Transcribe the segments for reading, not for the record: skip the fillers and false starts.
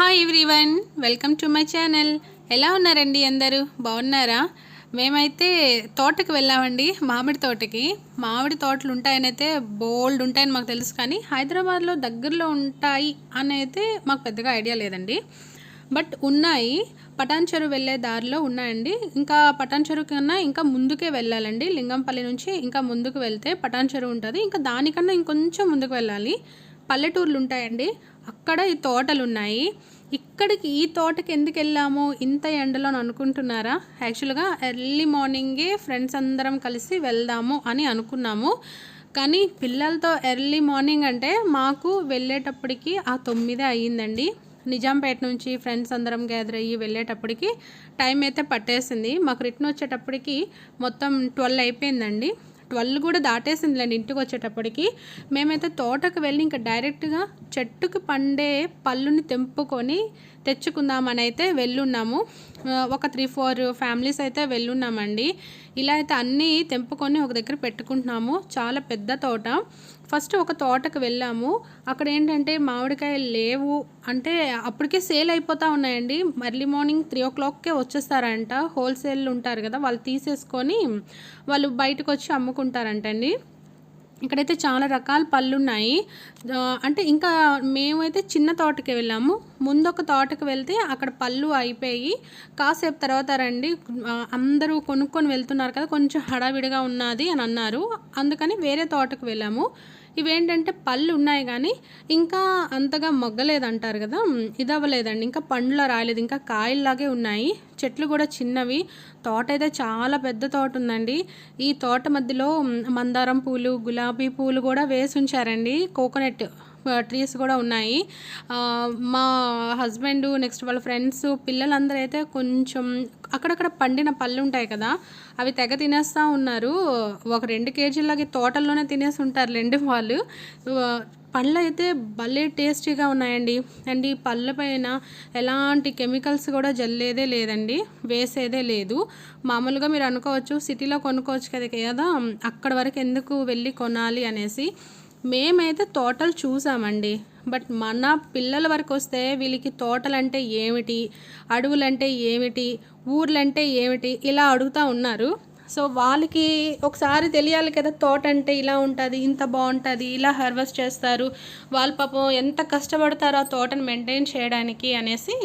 Hi everyone, welcome to my channel. ఎలా ఉన్నారండి? అందరూ బాగున్నారా? మేమైతే తోటకి వెళ్ళామండి, మామిడి తోటకి. మామిడి తోటలు ఉంటాయని అయితే బోల్డ్ ఉంటాయని మాకు తెలుసు, కానీ హైదరాబాద్లో దగ్గరలో ఉంటాయి అని అయితే మాకు పెద్దగా ఐడియా లేదండి. బట్ ఉన్నాయి, పటాన్ చెరువు వెళ్ళే దారిలో ఉన్నాయండి. ఇంకా పటాన్ చెరువు కన్నా ఇంకా ముందుకే వెళ్ళాలండి. లింగంపల్లి నుంచి ఇంకా ముందుకు వెళ్తే పటాన్ చెరువు ఉంటుంది. ఇంకా దానికన్నా ఇంకొంచెం ముందుకు వెళ్ళాలి, పల్లెటూర్లు ఉంటాయండి. అక్కడ ఈ తోటలు ఉన్నాయి. ఇక్కడికి ఈ తోటకి ఎందుకు వెళ్ళాము ఇంత ఎండలో అని అనుకుంటున్నారా? యాక్చువల్గా ఎర్లీ మార్నింగే ఫ్రెండ్స్ అందరం కలిసి వెళ్దాము అని అనుకున్నాము. కానీ పిల్లలతో ఎర్లీ మార్నింగ్ అంటే మాకు వెళ్ళేటప్పటికి 9 అయ్యిందండి. నిజాంపేట నుంచి ఫ్రెండ్స్ అందరం గ్యాదర్ అయ్యి వెళ్ళేటప్పటికి టైం అయితే పట్టేసింది. మాకు రిటర్న్ వచ్చేటప్పటికి మొత్తం 12 అయిపోయిందండి. 12 కూడా దాటేసిందిలేండి ఇంటికి వచ్చేటప్పటికి. మేమైతే తోటకు వెళ్ళి ఇంకా డైరెక్ట్గా చెట్టుకు పండే పళ్ళుని తెంపుకొని తెచ్చుకుందామని అయితే వెళ్ళున్నాము. ఒక 3-4 ఫ్యామిలీస్ అయితే వెళ్ళున్నామండి. ఇలా అయితే అన్నీ తెంపుకొని ఒక దగ్గర పెట్టుకుంటున్నాము. చాలా పెద్ద తోట. ఫస్ట్ ఒక తోటకు వెళ్ళాము. అక్కడ ఏంటంటే మామిడికాయలు లేవు అంటే అప్పటికే సేల్ అయిపోతూ ఉన్నాయండి. Early morning 3 o'clockకే వచ్చేస్తారంట. హోల్సేల్ ఉంటారు కదా, వాళ్ళు తీసేసుకొని వాళ్ళు బయటకు వచ్చి అమ్ముకుంటారంటండి. ఇక్కడైతే చాలా రకాల పళ్ళు ఉన్నాయి. అంటే ఇంకా మేమైతే చిన్న తోటకి వెళ్ళాము. ముందొక తోటకి వెళ్తే అక్కడ పళ్ళు అయిపోయి కాసేపు తర్వాత రండి, అందరూ కొనుక్కొని వెళ్తున్నారు కదా, కొంచెం హడావిడిగా ఉన్నది అని అన్నారు. అందుకని వేరే తోటకు వెళ్ళాము. ఇవేంటంటే పళ్ళు ఉన్నాయి కానీ ఇంకా అంతగా మొగ్గలేదంటారు కదా, ఇది అవ్వలేదండి. ఇంకా పండ్ల రాలేదు, ఇంకా కాయల్లాగే ఉన్నాయి. చెట్లు కూడా చిన్నవి. తోట అయితే చాలా పెద్ద తోట ఉందండి. ఈ తోట మధ్యలో మందారం పూలు, గులాబీ పూలు కూడా వేసి ఉంచారండి. కోకోనట్ ట్రీస్ కూడా ఉన్నాయి. మా హస్బెండ్, నెక్స్ట్ వాళ్ళ ఫ్రెండ్స్, పిల్లలందరూ అయితే కొంచెం అక్కడక్కడ పండిన పళ్ళు ఉంటాయి కదా, అవి తెగ తినేస్తూ ఉన్నారు. ఒక 2 కేజీలకి తోటల్లోనే తినేసి ఉంటారులేండి వాళ్ళు. పళ్ళు అయితే భలే టేస్టీగా ఉన్నాయండి. అండ్ ఈ పళ్ళ పైన ఎలాంటి కెమికల్స్ కూడా జల్లేదే లేదండి, వేసేదే లేదు. మామూలుగా మీరు అనుకోవచ్చు సిటీలో కొనుక్కోవచ్చు కదా, అక్కడ వరకు ఎందుకు వెళ్ళి కొనాలి అనేసి. మేమైతే తోటలు చూసామండి. బట్ మన పిల్లల వరకు వస్తే వీళ్ళకి తోటలంటే ఏమిటి, అడవులంటే ఏమిటి, ఊర్లంటే ఏమిటి ఇలా అడుగుతూ ఉన్నారు. సో వాళ్ళకి ఒకసారి తెలియాలి కదా, తోట అంటే ఇలా ఉంటుంది, ఇంత బాగుంటుంది, ఇలా హార్వెస్ట్ చేస్తారు, వాళ్ళ పాపం ఎంత కష్టపడతారో ఆ తోటను మెయింటైన్ చేయడానికి అనేసి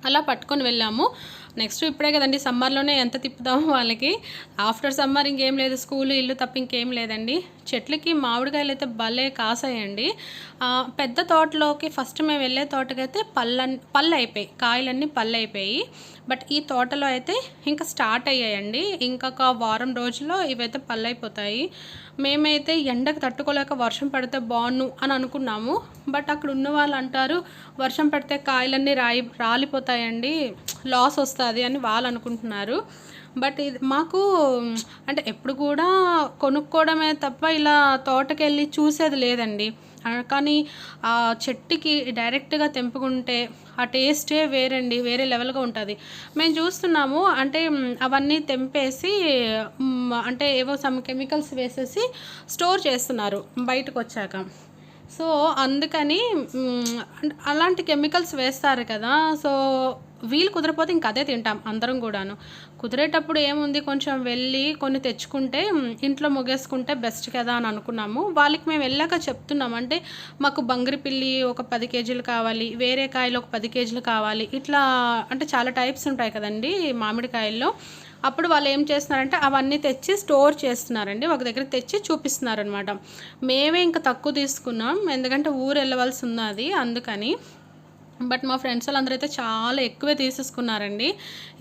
అలా పట్టుకొని వెళ్ళాము. నెక్స్ట్ ఇప్పుడే కదండి, సమ్మర్లోనే ఎంత తిప్పుదాము వాళ్ళకి. ఆఫ్టర్ సమ్మర్ ఇంకేం లేదు, స్కూల్ ఇల్లు తప్ప ఇంకేం లేదండి. చెట్లకి మామిడికాయలు అయితే భలే కాసాయండి. పెద్ద తోటలోకి ఫస్ట్ మేము వెళ్ళే తోటకైతే పళ్ళు అయిపోయి, కాయలన్నీ పళ్ళు అయిపోయి. బట్ ఈ తోటలో అయితే ఇంకా స్టార్ట్ అయ్యాయండి. ఇంకొక వారం రోజుల్లో ఇవైతే పళ్ళు అయిపోతాయి. మేమైతే ఎండకు తట్టుకోలేక వర్షం పడితే బాగుండు అని అనుకున్నాము. బట్ అక్కడ ఉన్న వాళ్ళు అంటారు వర్షం పడితే కాయలన్నీ రాలిపోతాయండి, లాస్ వస్తుంది అని వాళ్ళు అనుకుంటున్నారు. బట్ ఇది మాకు అంటే ఎప్పుడు కూడా కొనుక్కోవడమే తప్ప ఇలా తోటకెళ్ళి చూసేది లేదండి. కానీ ఆ చెట్టుకి డైరెక్ట్గా తెంపుకుంటే ఆ టేస్టే వేరండి, వేరే లెవెల్గా ఉంటుంది. మేము చూస్తున్నాము అంటే అవన్నీ తెంపేసి అంటే ఏవో సమ్ కెమికల్స్ వేసేసి స్టోర్ చేస్తున్నారు బయటకు వచ్చాక. సో అందుకని అలాంటి కెమికల్స్ వేస్తారు కదా, సో వీలు కుదరపోతే ఇంక అదే తింటాం అందరం కూడాను. కుదిరేటప్పుడు ఏముంది, కొంచెం వెళ్ళి కొన్ని తెచ్చుకుంటే ఇంట్లో ముగేసుకుంటే బెస్ట్ కదా అని అనుకున్నాము. వాళ్ళకి మేము వెళ్ళాక చెప్తున్నాం, అంటే మాకు బంగిరిపిల్లి ఒక 10 కేజీలు కావాలి, వేరే కాయలు ఒక 10 కేజీలు కావాలి, ఇట్లా అంటే చాలా టైప్స్ ఉంటాయి కదండి మామిడికాయల్లో. అప్పుడు వాళ్ళు ఏం చేస్తున్నారంటే అవన్నీ తెచ్చి స్టోర్ చేస్తున్నారండి, ఒక దగ్గర తెచ్చి చూపిస్తున్నారనమాట. మేమే ఇంకా తక్కువ తీసుకున్నాం, ఎందుకంటే ఊరు వెళ్ళవలసి ఉన్నది అందుకని. బట్ మా ఫ్రెండ్స్ వాళ్ళందరూ అయితే చాలా ఎక్కువే తీసేసుకున్నారండి.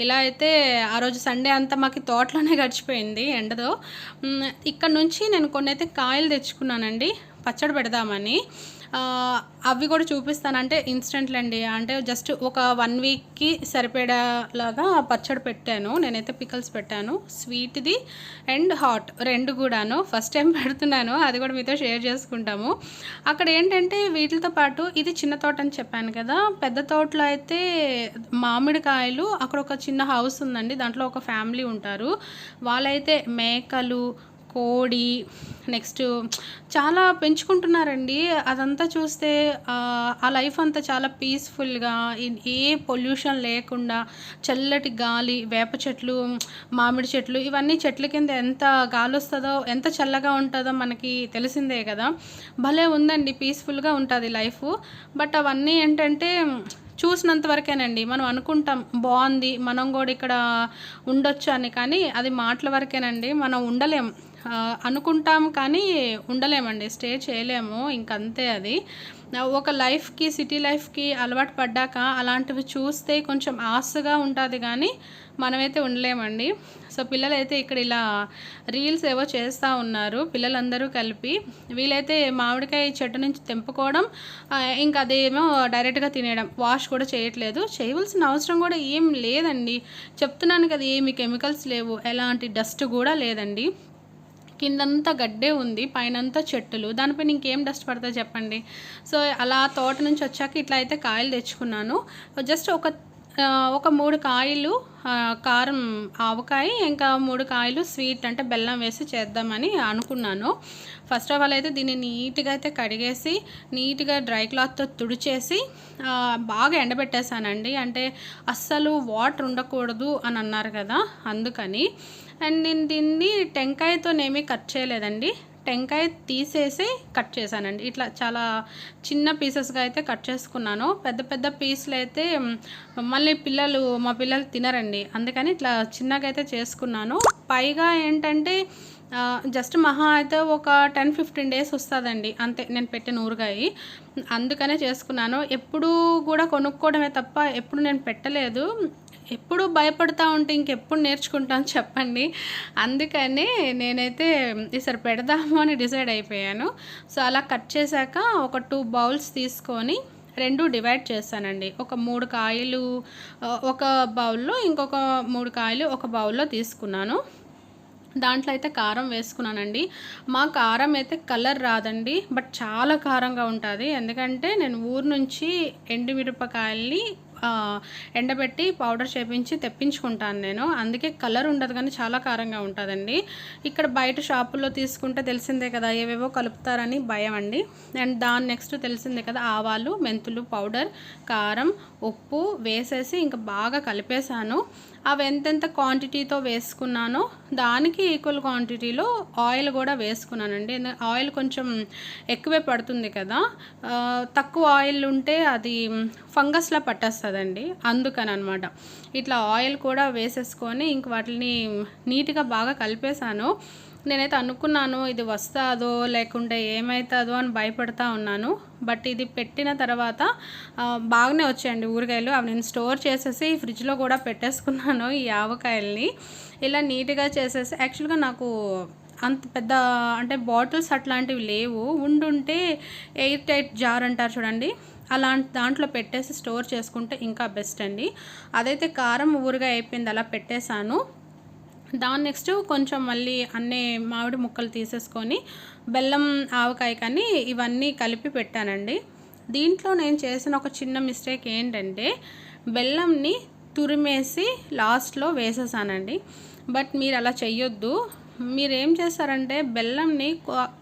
ఇలా అయితే ఆ రోజు సండే అంతా మాకు తోటలోనే గడిచిపోయింది ఎండతో. ఇక్కడ నుంచి నేను కొన్ని అయితే కాయలు తెచ్చుకున్నానండి పచ్చడి పెడదామని. అవి కూడా చూపిస్తాను, అంటే ఇన్స్టెంట్లు అండి, అంటే జస్ట్ ఒక 1 వీక్కి సరిపడేలాగా పచ్చడి పెట్టాను. నేనైతే పికల్స్ పెట్టాను, స్వీట్ది అండ్ హాట్ 2 కూడాను. ఫస్ట్ టైం పెడుతున్నాను, అది కూడా మీతో షేర్ చేసుకుంటాము. అక్కడ ఏంటంటే వీటితో పాటు ఇది చిన్న తోట అని చెప్పాను కదా, పెద్ద తోటలో అయితే మామిడికాయలు, అక్కడ ఒక చిన్న హౌస్ ఉందండి, దాంట్లో ఒక ఫ్యామిలీ ఉంటారు. వాళ్ళైతే మేకలు, కోడి, నెక్స్ట్ చాలా పెంచుకుంటున్నారండి. అదంతా చూస్తే ఆ లైఫ్ అంతా చాలా పీస్‌ఫుల్‌గా ఏ పొల్యూషన్ లేకుండా చల్లటి గాలి, వేప చెట్లు, మామిడి చెట్లు ఇవన్నీ చెట్ల కింద ఎంత గాలొస్తదో, ఎంత చల్లగా ఉంటదో మనకి తెలిసిందే కదా! భలే ఉందండి. పీస్‌ఫుల్‌గా ఉంటది లైఫు. బట్ అవన్నీ ఏంటంటే చూసినంత వరకేనండి. మనం అనుకుంటాం బావుంది, మనం గూడా ఇక్కడ ఉండొచ్చు అని. కానీ అది మాటల వరకేనండి. మనం ఉండలేం. అనుకుంటాం కానీ ఉండలేమండి. స్టే చేయలేము. ఇంకంతే అది. ఒక లైఫ్‌కి, సిటీ లైఫ్‌కి అలవాటు పడ్డాక అలాంటివి చూస్తే కొంచెం ఆశగా ఉంటది గానీ, మనమైతే ఉండలేమండి. సో, పిల్లలైతే ఇక్కడ ఇలా రీల్స్ ఏవో చేస్తా ఉన్నారు. పిల్లలందరూ కలిపి. వీలైతే మామిడికాయ చెట్టు నుంచి తెంపుకోవడం, ఇంక అదేమో డైరెక్ట్‌గా తినేయడం. వాష్ కూడా చేయట్లేదు. చేయవలసిన అవసరం కూడా ఏం లేదండి. చెప్తున్నాను కదా! ఏమి కెమికల్స్ లేవు. ఎలాంటి డస్ట్ గూడా లేదండి. కిందంతా గడ్డే ఉంది. పైనంతా చెట్టులు. దానిపైన ఇంకేం డస్ట్ పడతది చెప్పండి. సో, అలా తోట నుంచి వచ్చాక ఇట్లా అయితే కాయలు తెచ్చుకున్నాను. జస్ట్ ఒక 3 కాయలు కారం ఆవకాయ, ఇంకా 3 కాయలు స్వీట్ అంటే బెల్లం వేసి చేద్దామని అనుకున్నాను. ఫస్ట్ ఆఫ్ ఆల్ అయితే దీన్ని నీట్‌గా అయితే కడిగేసి, నీట్‌గా డ్రై క్లాత్‌తో తుడిచేసి బాగా ఎండబెట్టేసానండి. అంటే అస్సలు వాటర్ ఉండకూడదు అని అన్నారు కదా! అందుకని. అండ్ నేను దీన్ని టెంకాయతోనేమీ కట్ చేయలేదండి. టెంకాయ తీసేసి కట్ చేశానండి. ఇట్లా చాలా చిన్న పీసెస్‌గా అయితే కట్ చేసుకున్నాను. పెద్ద పెద్ద పీసులైతే మళ్ళీ మా పిల్లలు తినరండి. అందుకని ఇట్లా చిన్నగా అయితే చేసుకున్నాను. పైగా ఏంటంటే జస్ట్ మహా అయితే ఒక 10, 15 డేస్ వస్తదండి. అంతే నేను పెట్టిన ఊరగాయి. అందుకనే చేసుకున్నాను. ఎప్పుడూ కూడా కొనుక్కోవడమే తప్ప ఎప్పుడు నేను పెట్టలేదు. ఎప్పుడు భయపడతా ఉంటే ఇంకెప్పుడు నేర్చుకుంటాను చెప్పండి. అందుకని నేనైతే ఈసారి పెడదాము అని డిసైడ్ అయిపోయాను. సో, అలా కట్ చేశాక ఒక 2 బౌల్స్ తీసుకొని 2 డివైడ్ చేశానండి. ఒక 3 కాయలు ఒక బౌల్‌లో, ఇంకొక 3 కాయలు ఒక బౌల్‌లో తీసుకున్నాను. దాంట్లో అయితే కారం వేసుకున్నానండి. మా కారం అయితే కలర్ రాదండి. బట్ చాలా కారంగా ఉంటది. ఎందుకంటే నేను ఊరు నుంచి ఎండుమిరపకాయల్ని ఎండబెట్టి పౌడర్ చేపించి తెప్పించుకుంటాను నేను. అందుకే కలర్ ఉండదు కానీ చాలా కారంగా ఉంటదండి. ఇక్కడ బయట షాపుల్లో తీసుకుంటే తెలిసిందే కదా! ఏవేవో కలుపుతారని భయమండి. అండ్ దాని నెక్స్ట్ తెలిసిందే కదా! ఆవాలు, మెంతులు పౌడర్, కారం, ఉప్పు వేసేసి ఇంక బాగా కలిపేసాను. అవి ఎంతెంత క్వాంటిటీతో వేసుకున్నానో దానికి ఈక్వల్ క్వాంటిటీలో ఆయిల్ కూడా వేసుకున్నానండి. ఆయిల్ కొంచెం ఎక్కువే పడుతుంది కదా! తక్కువ ఆయిల్ ఉంటే అది ఫంగస్‌లా పట్టేస్తదండి. అందుకననమాట. ఇట్లా ఆయిల్ కూడా వేసేసుకొని ఇంక వాటిని నీట్‌గా బాగా కలిపేసాను. నేనైతే అనుకున్నాను ఇది వస్తాదో లేకుంటే ఏమైతాదో అని భయపడతా ఉన్నాను. బట్ ఇది పెట్టిన తర్వాత బాగానే వచ్చాయండి ఊరగాయలు. అవి నేను స్టోర్ చేసేసి ఫ్రిడ్జ్‌లో కూడా పెట్టేసుకున్నాను ఈ ఆవకాయల్ని. ఇలా నీట్‌గా చేసేసి యాక్చువల్‌గా నాకు అంత పెద్ద అంటే బాటిల్స్ అట్లాంటివి లేవు. ఉండుంటే ఎయిర్ టైట్ జార్ అంటారు చూడండి. అలాంటి దాంట్లో పెట్టేసి స్టోర్ చేసుకుంటే ఇంకా బెస్ట్ అండి. అదైతే కారం ఊరగాయ అయిపోయింది. అలా పెట్టేసాను. దాని నెక్స్ట్ కొంచెం మళ్ళీ అన్నీ మామిడి ముక్కలు తీసేసుకొని బెల్లం ఆవకాయ కానీ ఇవన్నీ కలిపి పెట్టానండి. దీంట్లో నేను చేసిన ఒక చిన్న మిస్టేక్ ఏంటంటే బెల్లంని తురిమేసి లాస్ట్లో వేసేసానండి. బట్ మీరు అలా చెయ్యొద్దు. మీరేం చేస్తారంటే బెల్లంని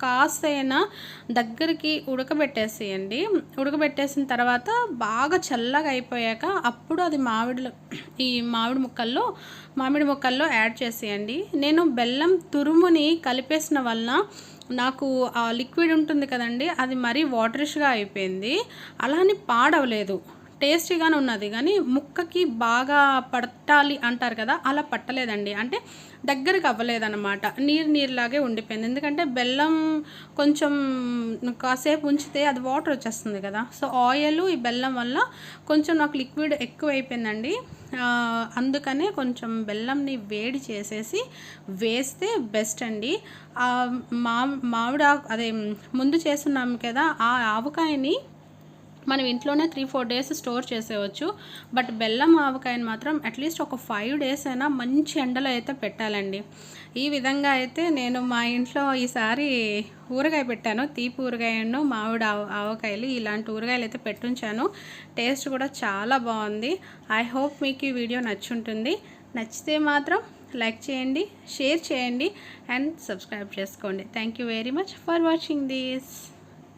కాస్తైనా దగ్గరికి ఉడకబెట్టేసేయండి. ఉడకబెట్టేసిన తర్వాత బాగా చల్లగా అయిపోయాక అప్పుడు అది ఈ మామిడి ముక్కల్లో యాడ్ చేసేయండి. నేను బెల్లం తురుముని కలిపేసిన వలన నాకు ఆ లిక్విడ్ ఉంటుంది కదండి, అది మరీ వాటరిష్గా అయిపోయింది. అలా అని పాడవలేదు, టేస్టీగానే ఉన్నది. కానీ ముక్కకి బాగా పట్టాలి అంటారు కదా, అలా పట్టలేదండి. అంటే దగ్గరికి అవ్వలేదన్నమాట, నీరులాగే ఉండిపోయింది. ఎందుకంటే బెల్లం కొంచెం కాసేపు ఉంచితే అది వాటర్ వచ్చేస్తుంది కదా. సో ఆయిల్ ఈ బెల్లం వల్ల కొంచెం నాకు లిక్విడ్ ఎక్కువ అయిపోయిందండి. అందుకనే కొంచెం బెల్లంని వేడి చేసేసి వేస్తే బెస్ట్ అండి. మామిడి అదే ముందు చేస్తున్నాం కదా, ఆ ఆవకాయని మనం ఇంట్లోనే 3-4 డేస్ స్టోర్ చేసేయచ్చు. బట్ బెల్లం ఆవకాయని మాత్రం అట్లీస్ట్ ఒక 5 డేస్ అయినా మంచి ఎండలో అయితే పెట్టాలండి. ఈ విధంగా అయితే నేను మా ఇంట్లో ఈసారి ఊరగాయ పెట్టాను. తీపి ఊరగాయను, మామిడి ఆవకాయలు ఇలాంటి ఊరగాయలు అయితే పెట్టుంచాను. టేస్ట్ కూడా చాలా బాగుంది. ఐ హోప్ మీకు ఈ వీడియో నచ్చుంటుంది. నచ్చితే మాత్రం లైక్ చేయండి, షేర్ చేయండి అండ్ సబ్స్క్రైబ్ చేసుకోండి. Thank you very much for watching this.